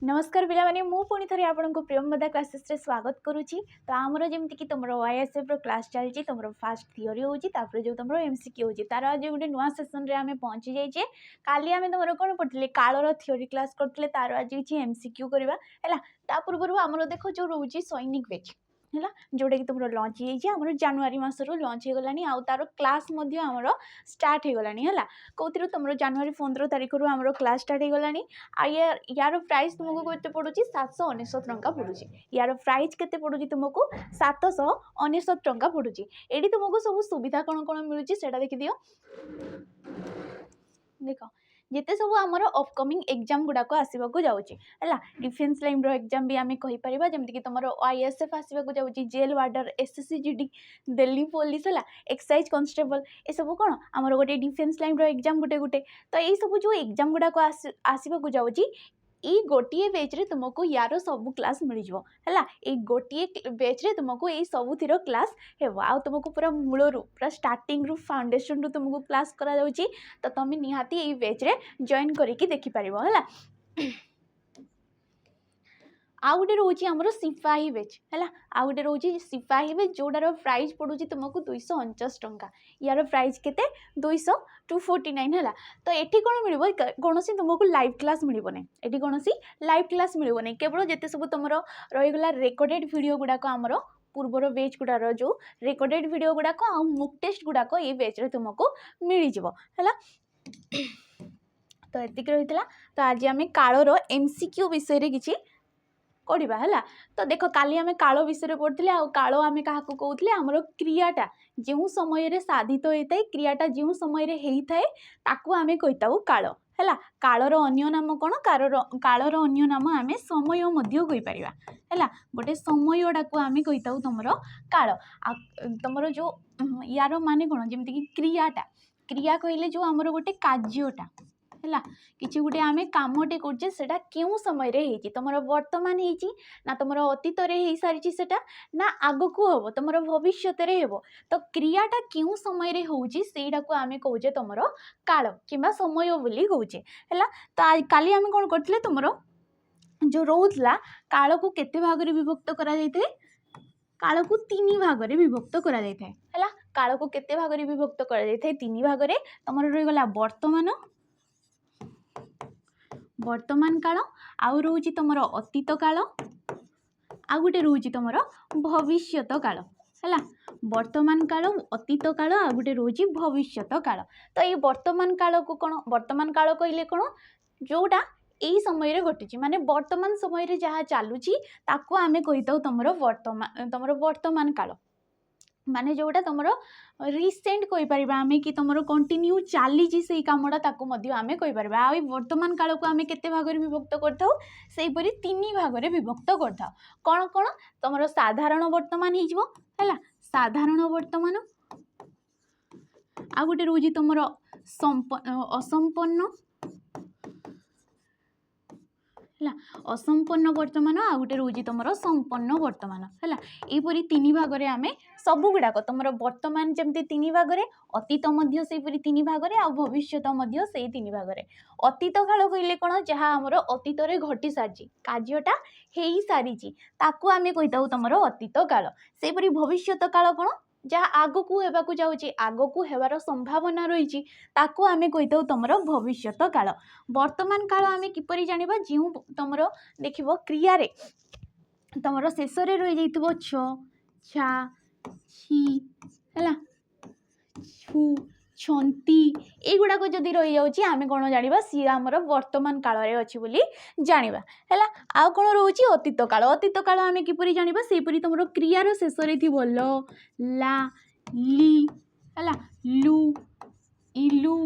नमस्कार पिलामाने मु पुणी थरे आपनको प्रियमदा क्लासेस रे स्वागत करूची। तो आमर जेमति कि तुमरो वाईएसएफ रो क्लास चलची तुमरो फास्ट थियोरी होची तापर जो तुमरो एमसीक्यू होची तार आज गोटे नुआ सेशन रे आमे पहुंची जाइछे। काली आमे तुमरो कोन पढले कालो रो थियोरी क्लास करतले तार आज छि एमसीक्यू करबा हैला। ता पूर्व हमरो देखो जो रहउची सैनिक बैच हैला जोडे कि तुमरो लॉन्च होई हमरो जनवरी मास रो लॉन्च हो गलानी आ तारो क्लास मध्य हमरो स्टार्ट हो गलानी हैला। कोतिरो तुमरो जनवरी 15 तारिख रो हमरो क्लास स्टार्ट हो गलानी। आ यार प्राइस तुमको केते पड़ुची 799 टंका पड़ुची। यार प्राइस केते पड़ुची तुमको 799 टंका पड़ुची। एडी तुमको सब सुविधा कोन कोन मिलुची सेटा देखि दियो। देखो जेते सब हमर अपकमिंग एग्जाम गुडा को आसीबा को जाउची हैला। डिफेंस लाइन रो एग्जाम भी आमे कहि परिबा जेमति कि तुमरो आईएसएफ आसीबा को जाउची, jail warder, SSC Delhi police हैला, एक्साइज कांस्टेबल ए सब कोन हमर गोटे डिफेंस लाइन रो एग्जाम गुटे गुटे। तो ए सब जो एग्जाम गुडा को आसीबा को जाउची ई गोटे बेच रे तुमको यार सब क्लास मिल जाव हैला। ए गोटे बेच रे तुमको ए सब थीरो क्लास हेबो आ तुमको पूरा मूल रू पूरा स्टार्टिंग रू फाउंडेशन रू तुमको क्लास करा जाउची। तो तुम निहाती ए बेच रे जॉइन करिकी देखि परिबो हैला। आ गोटे रोची हमर सिपाही बेच हैला। आ गोटे रोची सिपाही बेच जोडार प्राइस पड़ुची तुमको 249 टंका। यार प्राइस केते 249 हैला। तो एठी कोन मिलबो कोनोसी तुमको लाइव क्लास मिलबो नै। एठी कोनोसी लाइव क्लास मिलबो नै, केवल जेते सब तुमरो रहि गला रेकॉर्डेड वीडियो गुडा को हमरो पूर्वर बेच गुडार जो रेकॉर्डेड वीडियो गुडा को आ मॉक टेस्ट गुडा को ए बेच रे तुमको मिली जिवो हैला। तो एतिक रहितला। तो आज आमे कालो रो एमसीक्यू विषय रे किछि कोडिबा हैला। तो देखो काली आमे कालो विषय पढ़थिले आ कालो आमे काहा को कहउथिले हमरो क्रियाटा जेउ समय रे साधित होइतै क्रियाटा जेउ समय रे हेइथाय ताकू आमे कहिताउ कालो हैला। कालोर अन्य नाम कोन कालोर अन्य नाम आमे समय मध्य कहि परिबा हैला। गोटे समयडा को आमे कहिताउ तमरो कालो। आ तमरो जो यार माने कोन जेमति कि क्रिया कहिले जो हमरो गोटे कार्यटा हैला। किछि गुटे आमे कामटे करछे सेटा केउ समय रे हेची तमरो वर्तमान हेची ना तमरो अतीत रे हेई सारिची सेटा ना आगकू हबो तमरो भविष्यत रे हेबो। तो क्रियाटा केउ समय रे होउची सेइडा को आमे कहूजे तमरो काल किबा समय बोली कहूजे हैला। तो आज काली आमे कोन करथिले तमरो जो रोउतला काल को केते भाग रे विभक्त करा जायते काल को 3 भाग रे विभक्त करा जायते हैला। काल को केते भाग रे विभक्त करा जायते 3 भाग रे तमरो रहि गला वर्तमान काल आउ रोची तमरो अतीत काल आ गुटे रोची तमरो भविष्यत काल हैला। वर्तमान काल अतीत काल आ गुटे रोची भविष्यत काल। तो ये वर्तमान काल को कोन वर्तमान काल कहिले कोन जोटा एई समय रे घटिची माने वर्तमान समय रे जहा चालुची ताको आमे कहिताउ तमरो वर्तमान काल माने जोटा तमरो रिसेंट कहि परिबा आमे कि तमरो कंटिन्यू चालीची सेई कामडा ताको मध्य आमे कहि परिबा। आ वर्तमान काल को आमे केते भाग रे विभक्त करथाउ सेई परी 3 भाग रे विभक्त करथाउ। कोन कोन तमरो साधारण वर्तमान हि जिवो हैला। साधारण वर्तमान आ गुटे रोजी तमरो असंपन्न हैला। असंपन्न वर्तमान आ गुटे रोजी तमरो संपन्न वर्तमान हैला। एई परी 3 भाग रे आमे सब गुडा को तमरो वर्तमान जेमते 3 भाग रे अतीत मध्य सेई परी 3 भाग रे आ भविष्यत मध्य सेई 3 भाग रे। अतीत काल कहिले कोन जहा हमरो अतीत रे घटी सारची कार्यटा हेई सारीची ताकू आमे कहिताउ तमरो अतीत काल। सेई परी भविष्यत काल कोन जहा आगकू हेबाकू जाउची आगकू हेबार संभावना रहिची ताकू आमे कहिताउ तमरो भविष्यत काल। वर्तमान काल आमे किपरि जानिबा जेउ तमरो देखिबो क्रिया रे तमरो शेष रे रहि जइतबो छ छा छी हैला छु छंती एगुडा को जदी रहि जाउची आमे कोन जानिबा सी हमर वर्तमान काल रे अछि बोली जानिबा हैला। आ कोन रहउची अतीत काल आमे किपरि जानिबा सेई परि तमरो क्रिया रो शेष रे थिबो ल ला ली हैला लू इलू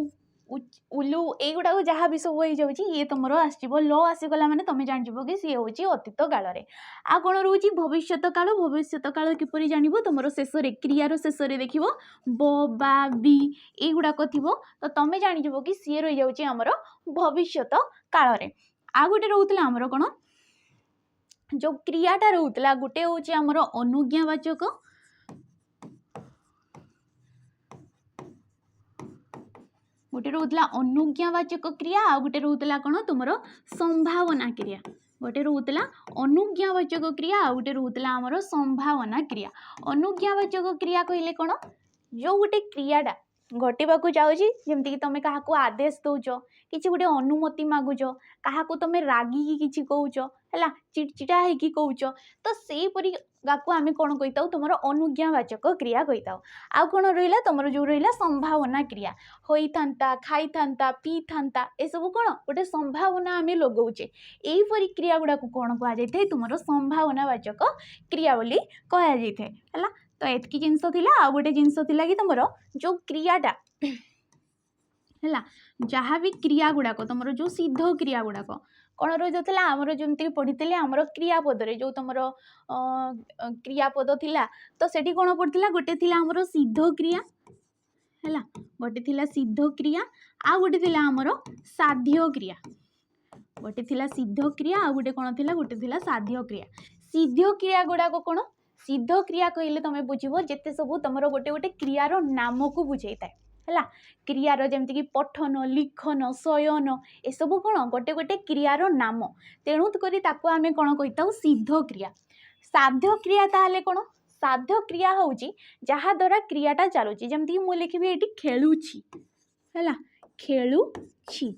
उलू एगुडा को जहा भी सब होई जाउची ये तमरो आसीबो ल आसी गला माने तमे जानि जिवो कि सी होउची अतीत काल रे। आ कोन रहउची भविष्यत काल किपरि जानिबो तमरो शेष रे क्रिया रो शेष रे देखिबो ब बा बी एगुडा को थिबो तो तमे जानि जिवो कि सी रहि जाउची हमरो भविष्यत काल रे। आ गुटे रहउतला हमरो कोन जो क्रियाटा रहउतला गुटे होउची हमरो अनुज्ञावाचक गोटे रोला अनुज्ञावाचक क्रिया आ गोटे रोला कौन तुम संभावना क्रिया गोटे रोला अनुज्ञावाचक क्रिया आ गोटे रोला आमर संभावना क्रिया। अनुज्ञावाचक क्रिया कहले कौन जो गोटे क्रियाटा घटवाक जाऊँगी जमीक तुम क्या आदेश दौच कि गोटे अनुमति मागुच क्या तुम रागिकी किसी कौच है चिड़चिड़ा होगी कौच तो सेपरी आम कौन कही तुम अनुज्ञावाचक क्रिया कही आउ कौन रहा तुम जो रहा संभावना क्रिया होता खाई था पी था एसबू कौन गोटे संभावना आम लगौचे यहीपरी क्रिया गुड़ा कौन कहुए तुम संभावनावाचक क्रिया बोली कहुए है। तो एतकी जिनस आ गोटे जिनस कि तुम जो क्रियाटा है जहाँ भी क्रिया गुड़ाक तुम जो सिद्ध क्रिया गुड़ाक कौन रही जाता आमर जमी पढ़ी आमर क्रियापद जो तुम क्रियापद थिला तो सेठी कौन पड़ता गोटे थी आमर सिद्ध क्रिया है गोटे थी सिद्ध क्रिया आ गोटे थी आमर साध्य क्रिया गोटे थी सिद्ध क्रिया आ गोटे कौन थी गोटे थी साध्य क्रिया। सिद्ध क्रिया गुड़ाक कौन सिद्ध क्रिया कहले तुम बुझब जिते सब तुम गोटे गोटे क्रियार नाम को बुझे था है क्रियार जमीक पठन लिखन शयन एसबू कौन गोटे गोटे क्रियार नाम तेणुक आम कौन कही सिद्ध क्रिया। साध्य क्रिया ताहले कौन साध्य क्रिया हूँ जहाँ द्वारा क्रियाटा चलुची जमीक मुझे लिखी ये खेलुची है खेलुची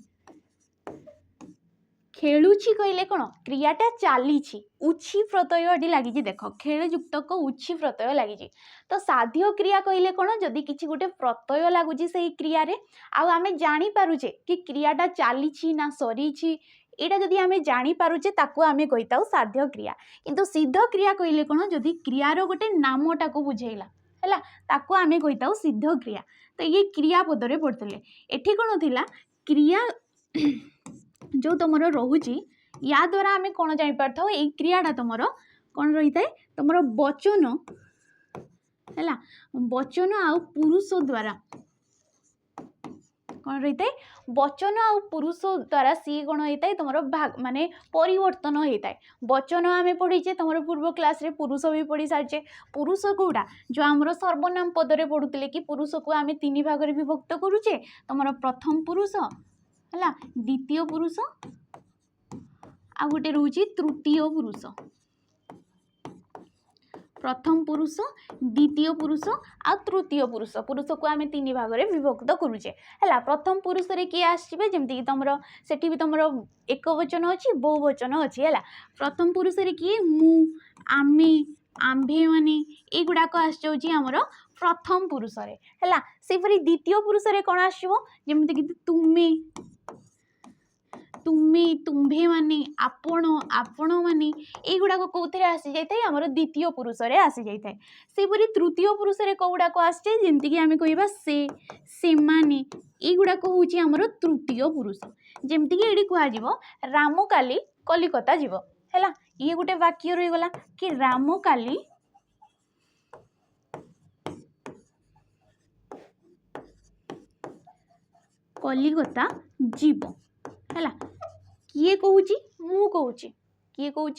खेलुची कहले कौन क्रियाटा चली उछि प्रत्यय ये लगी देख खेल युक्त को उछि प्रत्यय लगी तो साध्य क्रिया कहले कौन जदि किसी गोटे प्रत्यय लगुच से क्रिया आम जापे कि क्रियाटा चली ना सरी यहाँ जदि आम जापे ताकू आम कही साध्य क्रिया। किंतु सिद्ध क्रिया कहले कौन जदि क्रियार गोटे नामटा को बुझेला है ताकू आम कही सिद्ध क्रिया। तो ये क्रियापदरे पढ़ते एठी कौन थिला क्रिया जो तुम रोचे या द्वारा आम कौन जापार ये क्रियाटा तुम कौन रही है तुम वचन है वचन आउ पुरुष द्वारा कौन रही है वचन आउ पुरुष द्वारा सी कौन होता है तुम भाग माने परिवर्तन होता है। वचन आम पढ़ीचे तुम पूर्व क्लास रे पुरुष भी पढ़ी सारी पुरुष कौटा जो आमर सर्वनाम पदरे पढ़ुते कि पुरुष को आम तीन भाग में विभक्त करुचे तुम प्रथम पुरुष है द्वितीय पुरुष आ गोटे रोचे तृतीय पुरुष प्रथम पुरुष द्वितीय पुरुष आ तृतीय पुरुष पुरुष को आम तीन भाग में विभक्त करुचे है। प्रथम पुरुष रे किए आसवे जमीक तुम सेठी भी तुम एक वचन अच्छी बहुवचन अच्छी है। प्रथम पुरुष रे किए मु आमे आंभे माने युड़ाक आमर प्रथम पुरुष है सेपरी द्वितीय पुरुष रे कौन आसो जमीक तुमे तुम्हे तुम्भे माने आपण आपण माने युड़ाक कौन आसी जाए आमर द्वितीय पुरुष रे आसी जाए। सेपरी तृतीय पुरुष रे कौड़ाक आसे जमीक आम कह से माने युड़ाक हूँ आमर तृतीय पुरुष जमीक ये कह राम काली कलिकता जीव है ये गोटे वाक्य रहीगला कि राम काली कलिकता जीव है किए कहूँ मु कहूँ किए कहूँ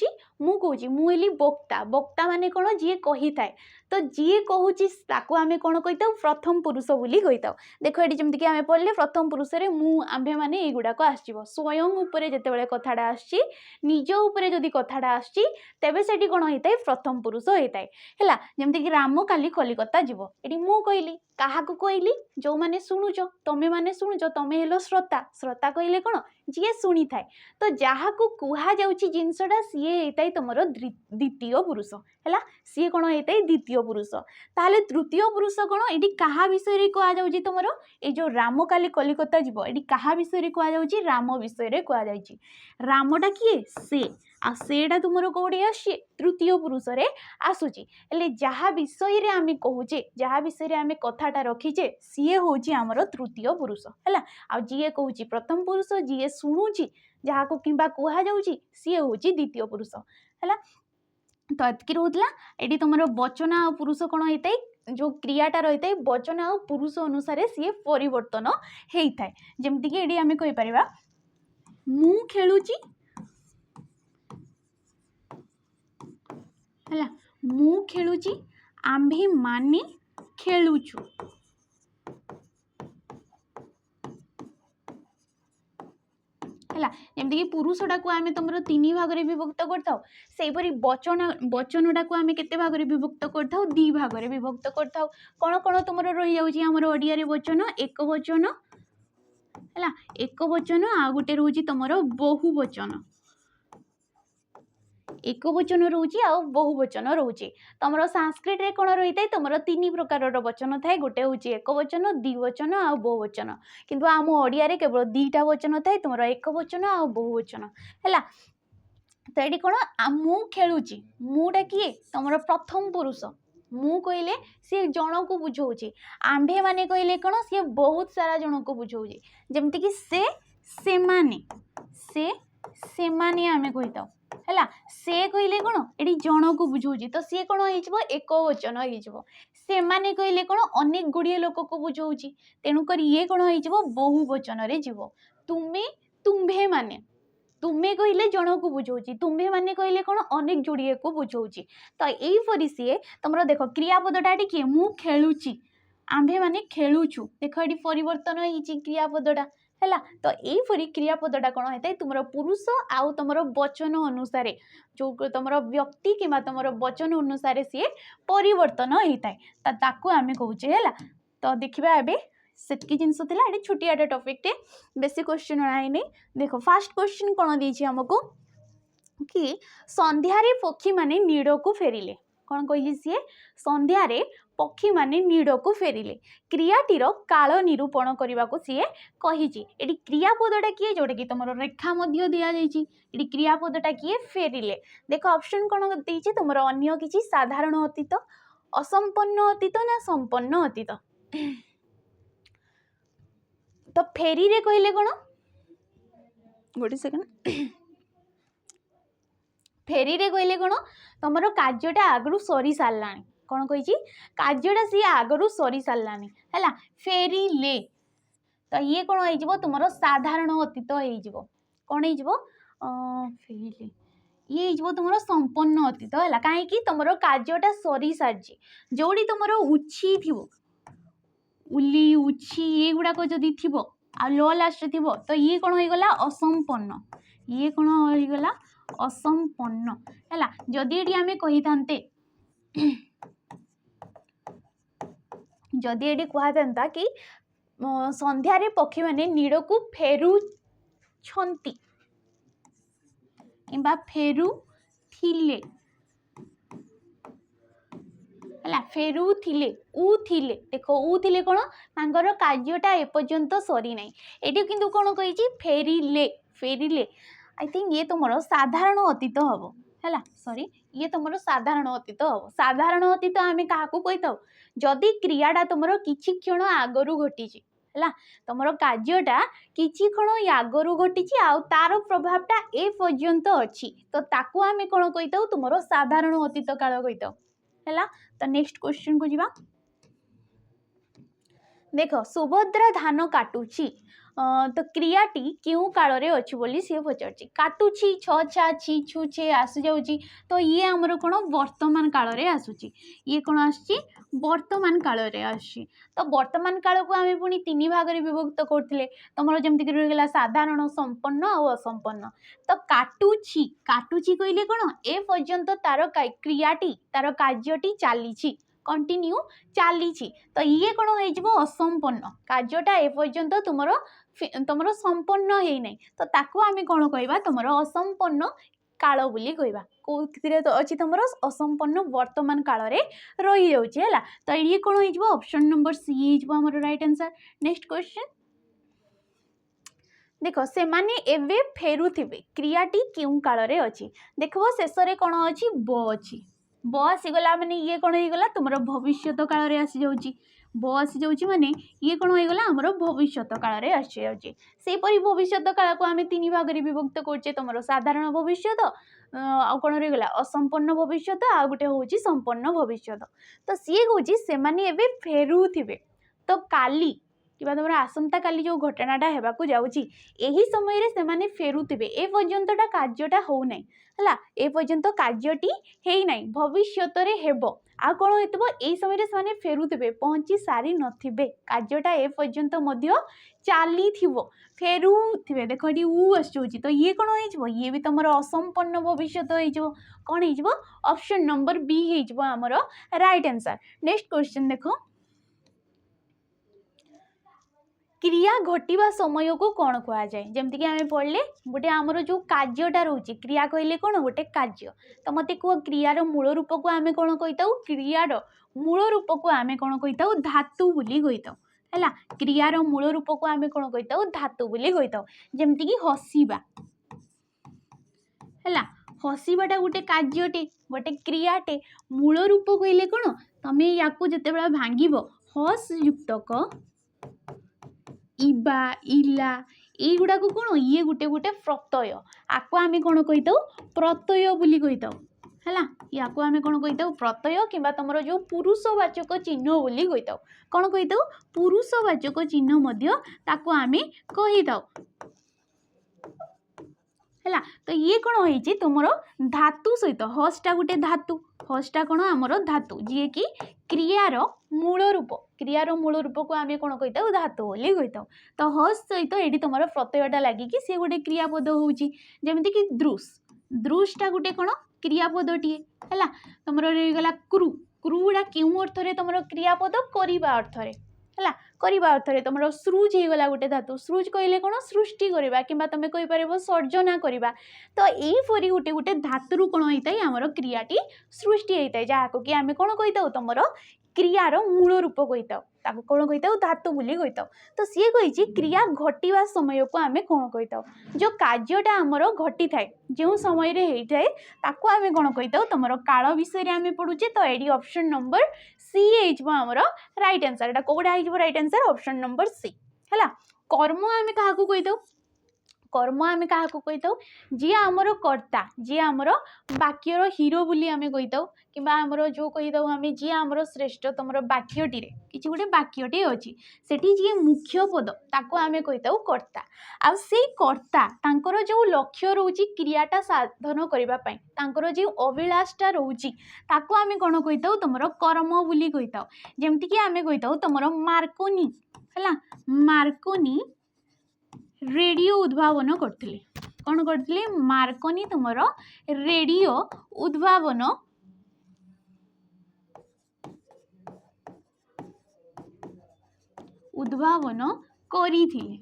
मु कहूँ मुझे वक्ता वक्ता माने कौन जी कही थाए तो जी कहूँ ताकू आम कौन कही प्रथम पुरुष बोली कही देख ये जमीक आम पढ़ले प्रथम पुरुष रे मु आंभे माने युड़ाक आसो स्वयं उपरे जिते कथाटा आसी निज उपरे जदि कथाटा आसी तेबे सेठी कौन होता है प्रथम पुरुष होता है जमीक राम काली कलिकता जीव ये मु कहली क्या कहली जो मैंने शुणुच तमें मैंने शुणुच तमें हेलो श्रोता श्रोता कहले कौन जी शुणी थाए तो जहाँ को कह जिनसटा सी होता है तुम द्वितीय पुरुष है सी कौन होता है द्वितीय पुरुष ताहले तृतीय पुरुष कौन ये क्या विषय कह तुम ये जो राम काली कलिकता जीव ये क्या विषय कह राम विषय कह रामटा किए से आ सेटा तुम कौटे आसे तृतीय पुरुष रे आसूची हेले जहाँ विषय रे आम कहूचे जहाँ विषय रे आम कथाटा रखीचे सी हूँ आमर तृतीय पुरुष है आ जी कहूँ प्रथम पुरुष जी शुणुची जहाँ को किंबा कहुची सी हूँ द्वितीय पुरुष है। तो एतकी रोला ये तुम वचन आ पुरुष कौन होता है जो क्रियाटा रही है वचन आ पुरुष अनुसार सी परिवर्तन होता है जमीक ये आम कहीपर मु खेलुची है मु खेलुची आंभे माने खेलुचु है जमीक पुरुषटा को आम तुम 3 भाग में विभक्त करता सेपरी वचनटा को आम के भाग में विभक्त करता 2 भाग में विभक्त करता कौन कौन तुम रही जाऊँगी ओडिया वचन एक वचन है एक वचन आ गोटे रोचे तुम बहुवचन एक वचन रोचे आ बहुवचन रोचे तुम संस्कृत रे कौन रही है तुम 3 प्रकार वचन थाए गोटे हूँ एक वचन द्विवचन आ बहुवचन किंतु आम ओडिया केवल 2टा वचन थाए तुम एक वचन आ बहुवचन है तो ये कौन मु खेलुची मुटा किए तुम प्रथम पुरुष मु कहले सी जन को बुझाऊँ आंभे माने कहले कौन सी बहुत सारा जन को बुझाऊँ जमती कि से माने आमे कही था है से कहले कौन ये जन को बुझाऊँ तो सी कौन हो एक वचन हो से माने कहले कौन अनेक गुड़िए लोक को बुझाऊँ तेणुक ये कौन हो बहुवचन रे जीव तुम्हें तुम्भे माने तुम्हें कहले जन को बुझाऊँ तुम्भे माने कहले कौन अनेक जोड़िए को बुझाऊँ तो यहीपरी सी तुम देख क्रियापदटा किए मु खेलुची आंभे माने खेलुचु देख ये परिवर्तन हो क्रियापदटा है तो यहीपरी क्रियापदटा कौन होता है तुम पुरुष आउ तुम वचन अनुसार जो तुम व्यक्ति कि तुम वचन अनुसार सी परिवर्तन होता है ताकू आम कहे है तो देखा एवं सेटकी जिनस ये छोटिया टॉपिक बेसी क्वेश्चन आई देख फास्ट क्वेश्चन कौन देछि हमको कि संध्यारे पक्षी माने नीड़ को फेरिले कौन कही सी संध्यारे पक्षी माने नीड़ को फेरिले क्रियाटीर काल निरूपण करने को सी कही ये क्रियापदटा किए जोटा कि तुम रेखा दि जाइए ये क्रियापदटा किए फेरिले देख ऑप्शन कौन देती तुम अन्य किसी साधारण अतीत असंपन्न अतीत ना संपन्न अतीत तो फेरी रे कहले कौन गोटे सेकंड फेरी रे कहले कौन तुम कार्यटा आगु सरी सारा कौन कही कार्यटा सी आगु सरी सारा है फेरी ले तो ये कौन हो तुम साधारण अतीत हो कौन हो फेरी ये हो तुम संपन्न अतीत है कहीं तुम कार्यटा सरी सारी जोड़ी तुम उछी थी उली उछी ये गुड़ाक जदि थी आ लो लास्ट थी तो ये कौन हो गला असंपन्न ये कौन हो गला असंपन्न है जदि ये आम कही था जदि ये कहता कि संध्यारे पक्षी माने नीड़ को फेरुछंती किंबा फेरु थिले है फेरु थिले उ थिले देख उ थिले कौन तांकर कार्यटा एपर्यंत सरी ना ये किंतु कौन कही फेरिले फेरिले आई थिंक ये तुम साधारण अतीत हम है सॉरी ये तुम साधारण अतीत हम साधारण अतीत आम क्या कही था जदि क्रियाटा तुम किछि क्षण आगरू घटी है तुम कार्यटा किछि क्षण आगरू घटी तार प्रभावटा ए पर्यंत अच्छी तो ताकू आम कौन कही था तुम साधारण अतीत काल कही था है तो नेक्स्ट क्वेश्चन को जीवा देख सुभद्रा धान काटुची तो क्रियाटी क्यों काल रे अच्छी बोली सी पचार काटुची छ छा छि छु छे आसु जाउची तो ये आमर कौन वर्तमान काल रे आसुची ये कौन आसुची वर्तमान काल रे आसुची तो वर्तमान काल को आम पुणी 3 भाग में विभक्त करथिले तुमर जेमति रहिगला साधारण संपन्न और असंपन्न तो काटुची काटुची कहले कौन ए पर्यंत तार क्रियाटी तार कार्यटी चलीछि कंटिन्यू चली तो ये कौन हो असंपन्न कार्यटा ए पर्यंत तुम संपन्न है नहीं तो ताकू आम कौन कहवा तुम असंपन्न काल बोली कहवा कौन तो अच्छी तुम असंपन्न वर्तमान काल रे रही जाऊँगी तो ये कौन हो ऑप्शन नंबर सी हो राइट आंसर नेक्स्ट क्वेश्चन देख से माने एवे फेरुथिबे क्रियाटी क्यों काल रे अच्छी देखो शेष में कौन अच्छी ब अच्छी ब आसीगला माने ये कौन हो गला तुम भविष्यत काल रे आसी जाऊँगी ब आसी जाऊँगी माने ये कौन हो गला आमर भविष्यत काल रे आसी जाऊँगी सेपरी भविष्यत काल को आम 3 भाग में विभक्त करछे तुम साधारण भविष्यत आ कौन रहीगला असंपन्न भविष्यत आ गोटे हूँ संपन्न भविष्यत तो सी हूँ से माने एवे फेरुथिबे तो काली कि तुम आसंता काली जो घटनाटा हेबाकू जाउची एही समय रे सेमाने फेरुतिबे ए पर्यंतटा कार्यटा हो नै हला ए पर्यंत कार्यटी हेई नै भविष्यत रे हेबो आ कोन हेतबो एही समय रे सेमाने फेरुतिबे पहुंची सारी नथिबे कार्यटा ए पर्यंत मध्य चाली थिबो फेरुथिबे देखो एटी उ आछुची तो ये कोन होई जबो ये भी तमरो असंपन्न भविष्यत होई जबो कोन होई जबो ऑप्शन नंबर बी होई जबो हमरो राइट आंसर। नेक्स्ट क्वेश्चन देखो क्रिया घटिबा समय को कौन कह जाए जमती कि आम पढ़ले गोटे आमर जो कार्यटा रोचे क्रिया कहले कौन गोटे कार्य तो मत कह क्रियार मूल रूप को आम कौन कही क्रियार मूल रूप को आम कौन कही धातु बोली कही है क्रियार मूल रूप को आम कौन कही धातु बोली कही जमती कि हसिबा है हसिबाटा गोटे कार्यटे गोटे क्रियाटे मूल रूप कहले कौन तुम या जिते बड़ा भांग हस युक्तक इबा इला युवा को कौन ये गोटे गोटे प्रत्यय आपको आम कौन कही प्रत्यय बोली कही है या आम कौन कही प्रत्यय कि तुम जो पुरुषवाचक चिन्ह बोली कही कौन कही पुरुषवाचक चिन्ह आम कही है तो ये कौन होइछि तुमर धातु सहित हसटा गोटे धातु हसटा कौन आमर धातु जी कि क्रियार मूल रूप को आम कौन कही धातु बोली कही तो हस सहित ये तुम प्रत्ययटा लगिकी सी गोटे क्रियापद होउछि जेमती कि दृश दृशटा गोटे कौन क्रियापदटीए है तुम रहीगला क्रू क्रूटा क्यों अर्थ में तुम क्रियापद करवा अर्थ है करवा अर्थ में तुम सृज होगला गोटे धातु सृज कहले कौन सृष्टि करवा कि तुम कहीपर सर्जना करवा तो यहीपरी गोटे गोटे धातु कौन होता है आमर क्रियाटी सृष्टि होता है जहाँ कि आम कौन कही तुम क्रियार मूल रूप कही कौन कही धातु बोली कही तो सी कही क्रिया घटिवा समय को आम कौन कही जो कार्यटा आमर घटी थाए जो समय रे होता है ताको आम कौन कही तुम काल विषय आम पढ़ुचे तो ये ऑप्शन नंबर सी होमर राइट आंसर एटा कोड़ा right answer option number C है कर्म आम क्या कही कर्म आम क्या कही जी आमर कर्ता जी आमर वाक्यर हीरो बोली आम कही कि आमर जो कही आम जी आमर श्रेष्ठ तुम वाक्यटी किसी गोटे वाक्यटे अच्छी सेठी जी मुख्य पद ताको आम कही कर्ता आ से कर्ता तांकर जो लक्ष्य रोची क्रियाटा साधन करने जो अभिलाषटा रोची ताको आम कौन कही तुम कर्म बोली कही जमती कि आम कही तुम मार्कोनी है मार्कोनी रेडियो उद्भावन करथिले कौन करथिले मार्कोनी तुम रेडियो उद्भावन करिथिले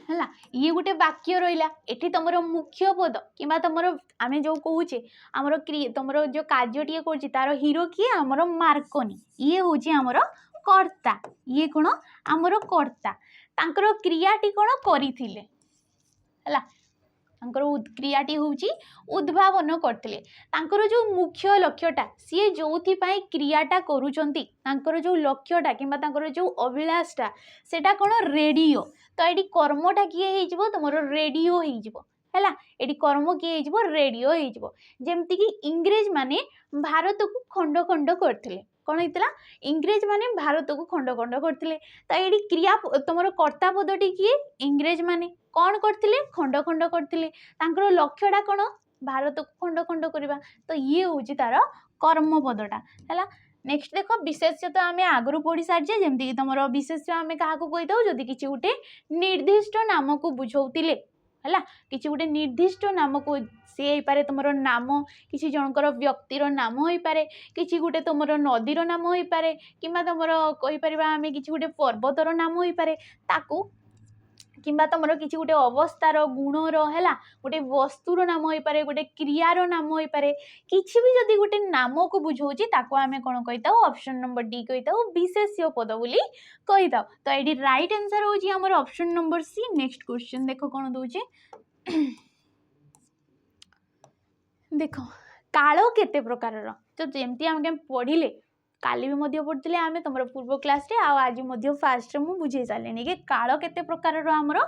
है ये गोटे वाक्य रहा एठी तुम मुख्य पद कि तुम आम जो कहे आमर तुम जो कार्यटे कर तार हीरो किए आमर मार्कोनी ये हूँ आमर कर्ता ये कौन आमर कर्ता तांकर क्रियाटी कौन करिथिले है क्रियाटी हूँ उद्भावन करथिले तांकर जो मुख्य लक्ष्यटा सी जो क्रियाटा करुचंती तांकर जो लक्ष्यटा कि जो अभिलाषटा सेटा कौन रेडियो तो ये कर्मटा किए हो तुम रेडियो है ये कर्म किए हो रेडियो होमती कि इंग्रेज माने भारत को खंड खंड करथिले कौन होता इंग्रेज माने भारत को खंड खंड करथिले तो ये क्रिया तुम कर्ता पदटी किए इंग्रेज माने कौन करथिले खंड खंड करथिले तांकर लक्ष्यटा कौन भारत को खंड खंड करवा तो ये हूँ तार कर्म पदटा है नेक्स्ट देख विशेष्य तो आम आगु पढ़ी सारी जमती कि तुम विशेष्य आम क्या कही दो जदि किसी गोटे निर्दिष्ट नाम को बुझौतिले है किसी गोटे निर्दिष्ट नाम को सी हो पारे तुम नाम किसी जनकर व्यक्तिर नाम हो पारे किसी गोटे तुम नदीर नाम हो पारे कि तुम कहीपर आम किसी गोटे पर्वतर नाम हो पारे ताकू कि तुम किसी गोटे अवस्थार गुणर है गोटे वस्तुर नाम हो पारे गोटे क्रियार नाम हो पारे किसी भी जदि गोटे नाम को बुझाऊँगी ताको आम कौन कही ऑप्शन नंबर डी कही विशेष्य पद बोली कही तो ये राइट आंसर हो आमर option number C. Next question देख कौन दूचे देख काल केते प्रकार तो जमती आम पढ़िले काली भी मध्य पढ़ुଥିଲେ आमे तमरो पूर्व क्लास रे आ आज मध्य फास्ट रे मु बुझे सालेनी कि काल केते प्रकार रो हमरो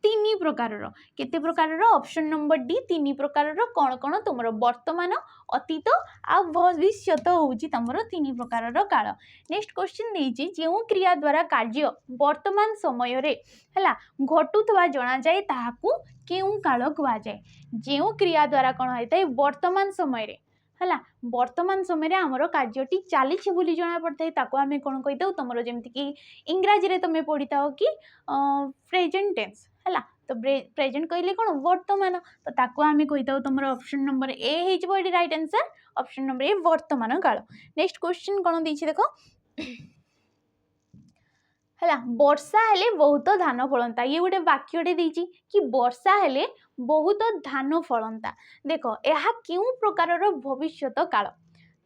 तीन प्रकार रो केते प्रकार रो ऑप्शन नंबर डी तीन प्रकार रो कोन कोन तमरो वर्तमान अतीत आ भविष्यत होउची तमरो तीन प्रकार रो काल। नेक्स्ट क्वेश्चन देइची जेउ क्रिया द्वारा कार्य वर्तमान समय रे हला घटुथवा जणा जाय ताहाकू केउ काल कुआ जाय। जेउ क्रिया द्वारा कोन होइतै वर्तमान समय रे हला वर्तमान समय रे हमरो कार्यटी चाली छी बोली जणा पड़तै ताको हमें कोन कहितौ तमरो जेमति कि इंग्रजी रे तमे पढिताओ कि प्रेजेंट टेंस हला तो प्रेजेंट कहले कोन वर्तमान तो ताको हमें कहितौ तमरो ऑप्शन नंबर ए हेजबो एडी right answer option number A वर्तमान काल। नेक्स्ट क्वेश्चन कोन दैछि देखो हला वर्षा हेले बहुत धान फलंता ये गोटे वाक्यटे देछि कि वर्षा हेले बहुत धान फलंता देखो यह क्यों प्रकार भविष्यत काल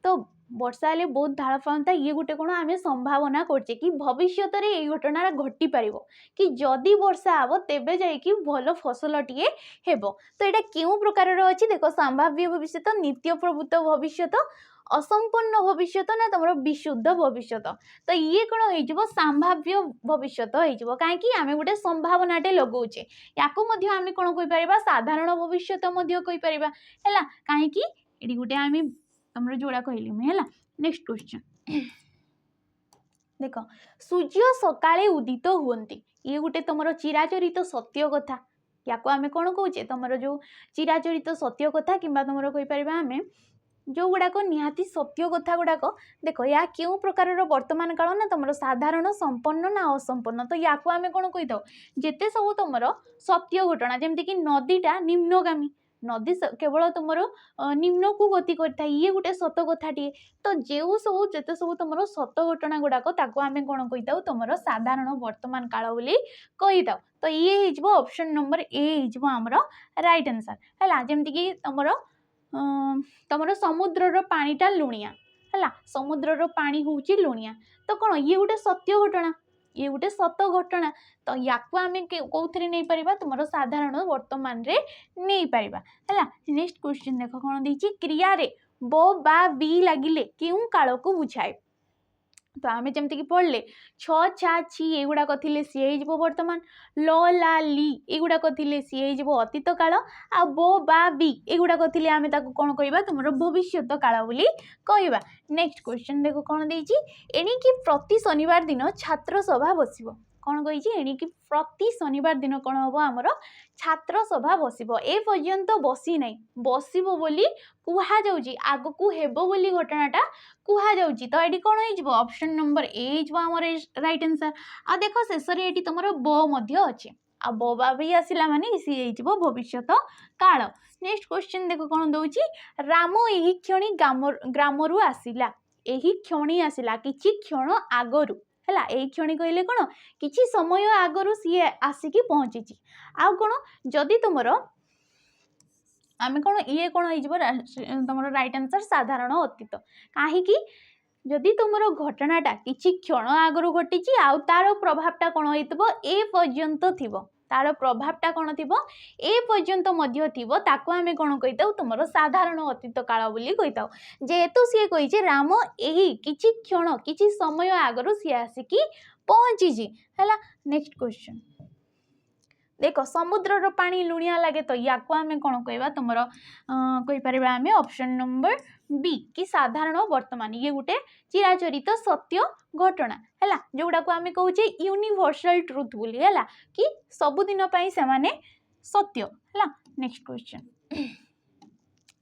तो वर्षा हेले बहुत धान फलंता ये गोटे कोन आमे संभावना करछे कि भविष्यत रे ए घटना घटी परिबो कि जदी वर्षा आबो तेबे जाय कि भलो फसलटिए हेबो तो एटा क्यों प्रकार रो अछि देखो संभाव्य भविष्यत नित्य प्रभुत भविष्यत असंपूर्ण भविष्यत ना तमरो विशुद्ध भविष्यत तो ये कोन होइजबो संभाव्य भविष्यत होइजबो काहे कि आमे गुटे संभावनाटे लगाउछे याको मध्ये आमे कोन कहि परिबा साधारण भविष्यत मध्ये कहि परिबा हैला काहे कि एडी गुटे आमे तमरो जोड़ा कहली मैं हैला। नेक्स्ट क्वेश्चन देखो सूर्य सकाळे उदित हुंती ये गुटे तमरो चिराचरित सत्य कथा याको आमे कोन कहूचे तमरो जो चिराचरित सत्य कथा किबा तमरो कहि परिबा आमे जो गुड़ाक निहाती सत्य कथा गुड़ाक देख या क्यों प्रकार वर्तमान काल ना तुम साधारण संपन्न ना असंपन्न तो या आम कौन कही था जिते सब तुम सत्य घटना जमती कि नदीटा निम्नगामी नदी केवल तुम निम्न को गति करता ये गोटे सत कथाटे तो जो सब जिते सब तुम सत घटना गुड़ाक आम कौन कही था तुम साधारण वर्तमान काल बोली कही था तो ये ऑप्शन नंबर ए आमर राइट आंसर है जमती कि तुम समुद्र पानीटा लुणिया है समुद्र पानी हूँ लुणिया तो कौन ये गोटे सत्य घटना ये गोटे सत घटना तो या आम कौन नहीं पार तुम साधारण वर्तमान रे नहीं पार है। नेक्स्ट क्वेश्चन देख कौन देती क्रिया रे ब बा बी लगिले क्यों काल को बुझाए तो आम जमती कि पढ़ले छ छा छी एगुड़ाक थे सी हो वर्तमान ल ला ली एगुड़ाक थे सी हो अतीत काल आ बो बा बी एगुड़ाक थे आम कौन कह तुम भविष्यत काल बोली कहवा। नेक्स्ट क्वेश्चन देख कौन देती एणिकी प्रति शनिवार दिन छात्र सभा बसिबो कौन कही एणिकी प्रति शनिवार दिन कौन हम आमर छात्र सभा बसिबो ए पर्यंत बसी नहीं बसिबो बोली कुहा जाउची आगो को हेबो बोली घटनाटा कुहा जाउची तो एडी कौन हो ऑप्शन नंबर ए आमर राइट आंसर आ देखो शेष रे एटी तुमरो ब मध्य अछि आ ब बा भी आसिला माने सी हेइजबो भविष्यत काल। नेक्स्ट क्वेश्चन देखो कौन दउची राम एही क्षणी ग्रामरु आसिला एही क्षणी आसिला किछि क्षण आगरु है यही क्षणी कहले कौन किसी समय आगु सी आसिकी पहुँची आउ कौन जदि तुम आम कौन ये कौन हो तुम राइट आंसर साधारण अतीत कहीं जदि तुम घटनाटा किसी क्षण आगु घटी आउ तार प्रभावटा कौन हो ए पर्यंत थी तार प्रभावटा कौन थी ए पर्यंत ताको आम कौन कही तुम साधारण अतीत काल बोली कही जेहेतु सी कही राम यही किसी क्षण किसी समय आगु सी आसिकी पहुँची है। नेक्स्ट क्वेश्चन देख समुद्र पानी लुणिया लगे तो या आम कौन कह तुम कहीपर आम ऑप्शन नंबर बी कि साधारण वर्तमान ये गोटे चिराचरित सत्य घटना है जोड़ा को आम कहे यूनिवर्सल ट्रुथ बोली है कि सबुदिन से माने सत्य है। नेक्स्ट क्वेश्चन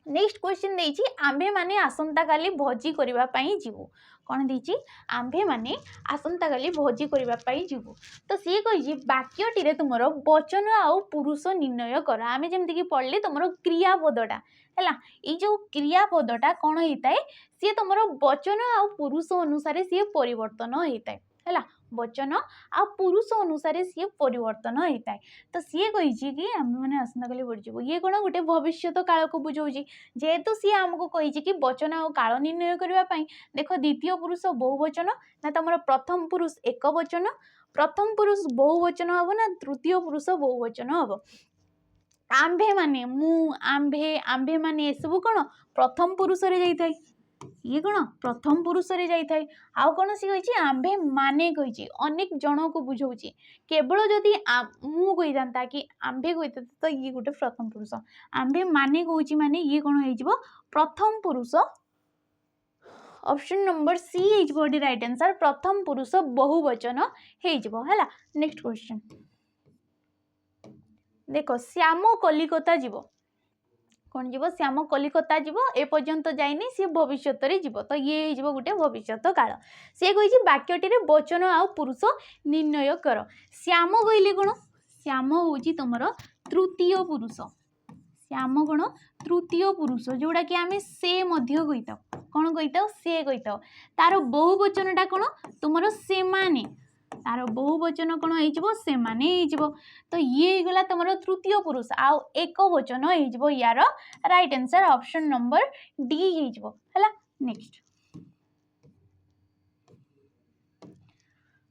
नेक्स्ट क्वेश्चन देछि आम्भे माने आसंता काली भोजी करिबा पई जीवु कौन देछि आम्भे माने आसंता काली भोजी करिबा पई जीवु तो सी कहि वाक्यटी तुमर वचन आउ पुरुष निर्णय कर आमे जेमति कि पढ़ले तुमर क्रियापदटा है ये जो क्रियापदटा कौन होता है सी तुमर वचन आउ पुरुष अनुसार सी परिवर्तन होता है वचन आ पुरुष अनुसार सी परिवर्तन होता है तो सी कही कि आम मैंने आसंता काली बढ़ीजु ये कौन गोटे भविष्यत काल को बुझाऊँगी जेहेतु सी आमको कही कि वचन आ काल निर्णय करने देख द्वितीय पुरुष बहुवचन ना तुम प्रथम पुरुष एक वचन प्रथम पुरुष बहुवचन हम ना तृतीय पुरुष बहुवचन हम आम्भे माने मु आम्भे आम्भे माने सब कौन प्रथम पुरुष रे जाई थाई ये कौन प्रथम पुरुष रे जाई थाए आउ कौन सी कही आंभे माने कही अनेक जन को बुझाऊँ केवल जदि मु कही था कि आंभे कही तो ये गोटे प्रथम पुरुष आंभे माने कहूँ माने ये कौन हो प्रथम पुरुष ऑप्शन नंबर सी हो राइट आंसर प्रथम पुरुष बहुवचन हो है। नेक्स्ट क्वेश्चन देख श्याम कलिकता जीव कौन जीव श्याम कलिकता जीव एपर्यंत जाइनी सी भविष्य जीव तो ये हो गोटे भविष्य काल सी कही वाक्यटी वचन आउ पुरुष निर्णय कर श्याम कहले कौन श्याम हूँ तुम तृतीय पुरुष श्याम कौन तृतीय पुरुष जोड़ा कि आम से कही था कौन कही था से कही था तार बहुवचनटा कौन तुम से माने तार बहुवचन कौन हो माने तो ये गला तुम तृतीय पुरुष आउ एक वचन हो यार right answer option number D हो है। नेक्स्ट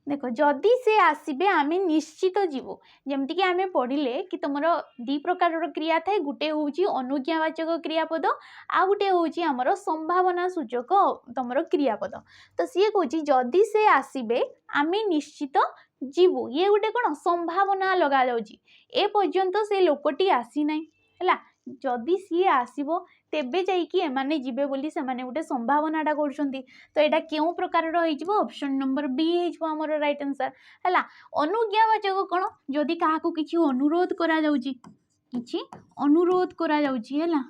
देख जदि से आसबे आम निश्चित जीवु जमती कि आम पढ़ले कि तुम दी प्रकार क्रिया थाए गोटे हूँ अनुज्ञावाचक क्रियापद आ गोटे हूँ आमर संभावना सूचक तुम क्रियापद तो सी कह जदि से आसबे आम निश्चित जीवु ये गोटे कौन संभावना लगा जाऊँगी ए पर्यंत से लोकटी आसी ना है जदि सी आसब तेबे जाइकी एमाने जीवे बोली से माने गोटे संभावनाटा कर तो यहाँ क्यों प्रकार ऑप्शन नंबर बी हो आमर राइट आंसर है। अनुज्ञावाचक कौन जदि क्या किसी अनुरोध करा जाउची किछि अनुरोध करा जाउची है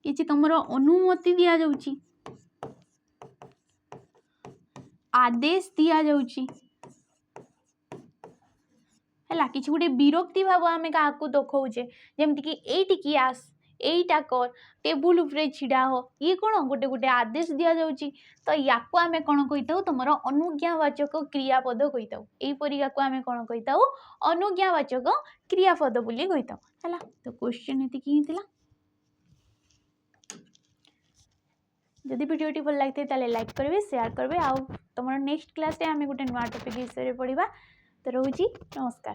किछि तुमर अनुमति दिया जाउची आदेश दिया जाउची है कि गोटे विरक्ति भाव आम क्या देखौचे जमती कि एटिकी आस एटा कर टेबुल उपरे छिड़ा हो ये कौन गोटे गोटे आदेश दि जाउची तो या आम कौन कही तुम अनुज्ञावाचक क्रियापद कही यहीपरि या आम कौन कही अनुज्ञावाचक क्रियापद बोली कही है। तो क्वेश्चन ये जदि वीडियो भल लगी ताले लाइक करेंगे शेयर करेंगे आउ तुम नेक्स्ट क्लास आम गोटे नुआ टॉपिक विषय पढ़ा तो रोची नमस्कार।